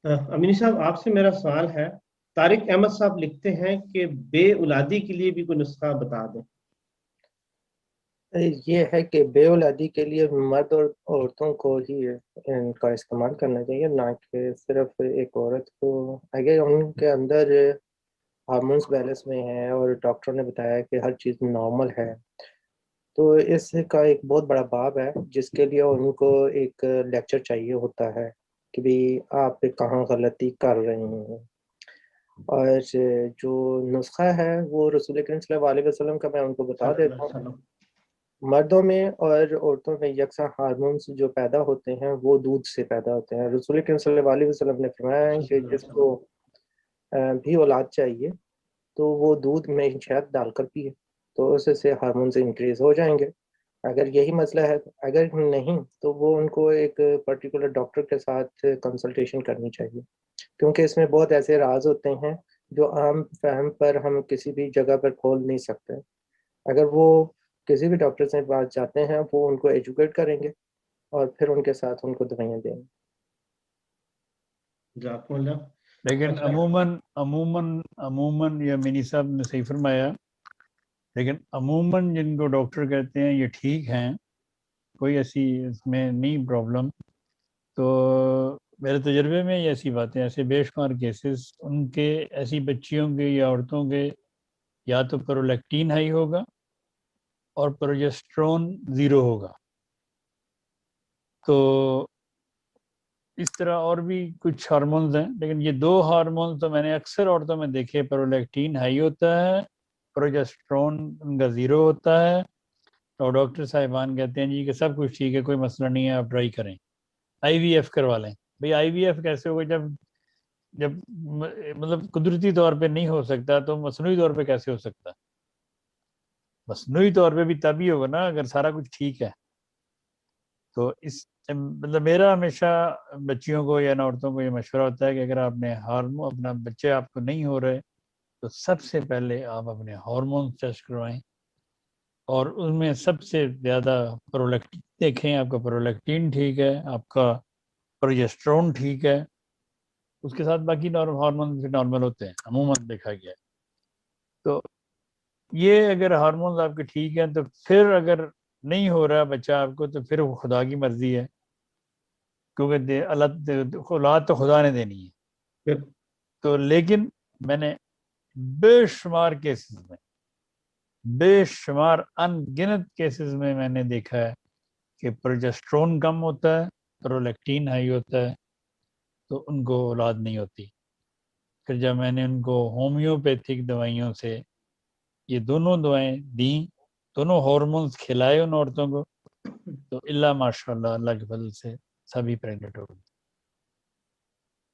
امینی صاحب آپ سے میرا سوال ہے، طارق احمد صاحب لکھتے ہیں کہ بے اولادی کے لیے بھی کوئی نسخہ بتا دیں۔ یہ ہے کہ بے اولادی کے لیے مرد اور عورتوں کو ہی ان کا استعمال کرنا چاہیے، نہ کہ صرف ایک عورت کو۔ اگر ان کے اندر ہارمونس بیلنس میں ہیں اور ڈاکٹر نے بتایا کہ ہر چیز نارمل ہے، تو اس کا ایک بہت بڑا باب ہے جس کے لیے ان کو ایک لیکچر چاہیے ہوتا ہے کہ بھی آپ کہاں غلطی کر رہے ہیں۔ اور جو نسخہ ہے وہ رسول کریم صلی اللہ علیہ وسلم کا میں ان کو بتا دیتا ہوں۔ مردوں میں اور عورتوں میں یکساں ہارمونس جو پیدا ہوتے ہیں وہ دودھ سے پیدا ہوتے ہیں۔ رسول کریم صلی اللہ علیہ وسلم نے فرمایا ہے کہ جس کو بھی اولاد چاہیے تو وہ دودھ میں شہد ڈال کر پیے تو اس سے ہارمونس انکریز ہو جائیں گے۔ اگر یہی مسئلہ ہے، اگر نہیں تو وہ ان کو ایک پرٹیکولر ڈاکٹر کے ساتھ کنسلٹیشن کرنی چاہیے، کیونکہ اس میں بہت ایسے راز ہوتے ہیں جو عام فہم پر ہم کسی بھی جگہ پر کھول نہیں سکتے۔ اگر وہ کسی بھی ڈاکٹر سے پاس جاتے ہیں وہ ان کو ایجوکیٹ کریں گے اور پھر ان کے ساتھ ان کو دوائیاں دیں گے۔ جزاکم اللہ۔ لیکن عموماً یہ منی صاحب نے صحیح فرمایا، لیکن عموماً جن کو ڈاکٹر کہتے ہیں یہ ٹھیک ہیں، کوئی ایسی اس میں نہیں پرابلم، تو میرے تجربے میں یہ ایسی باتیں، ایسے بے شمار کیسز ان کے ایسی بچیوں کے یا عورتوں کے یا تو پرولیکٹین ہائی ہوگا اور پروجسٹرون زیرو ہوگا۔ تو اس طرح اور بھی کچھ ہارمونز ہیں، لیکن یہ دو ہارمونز تو میں نے اکثر عورتوں میں دیکھے، پرولیکٹین ہائی ہوتا ہے، پروجسٹرون ان کا زیرو ہوتا ہے، اور ڈاکٹر صاحبان کہتے ہیں جی کہ سب کچھ ٹھیک ہے، کوئی مسئلہ نہیں ہے، آپ ٹرائی کریں، آئی وی ایف کروا لیں۔ بھئی آئی وی ایف کیسے ہوگا جب مطلب قدرتی طور پہ نہیں ہو سکتا تو مصنوعی طور پہ کیسے ہو سکتا؟ مصنوعی طور پہ بھی تبھی ہوگا نا اگر سارا کچھ ٹھیک ہے۔ تو اس مطلب میرا ہمیشہ بچیوں کو یا عورتوں کو یہ مشورہ ہوتا ہے کہ اگر آپ نے اپنا بچے آپ کو نہیں ہو رہے تو سب سے پہلے آپ اپنے ہارمون ٹیسٹ کروائیں، اور اس میں سب سے زیادہ پرولیکٹین دیکھیں، آپ کا پرولیکٹین ٹھیک ہے، آپ کا پروجسٹرون ٹھیک ہے، اس کے ساتھ باقی ہارمون بھی نارمل ہوتے ہیں عموماً دیکھا گیا ہے۔ تو یہ اگر ہارمونز آپ کے ٹھیک ہیں تو پھر اگر نہیں ہو رہا بچہ آپ کو تو پھر وہ خدا کی مرضی ہے، کیونکہ اولاد تو خدا نے دینی ہے۔ تو لیکن میں نے بے شمار کیسز میں، بے شمار ان گنت کیسز میں نے دیکھا ہے کہ پروجسٹرون کم ہوتا ہے، پرولیکٹین ہائی ہوتا ہے، تو ان کو اولاد نہیں ہوتی۔ پھر جب میں نے ان کو ہومیوپیتھک دوائیوں سے یہ دونوں دوائیں دیں، دونوں ہارمونز کھلائے ان عورتوں کو، تو اللہ ماشاء اللہ، اللہ کے فضل سے سبھی پریگنٹ ہو گئے۔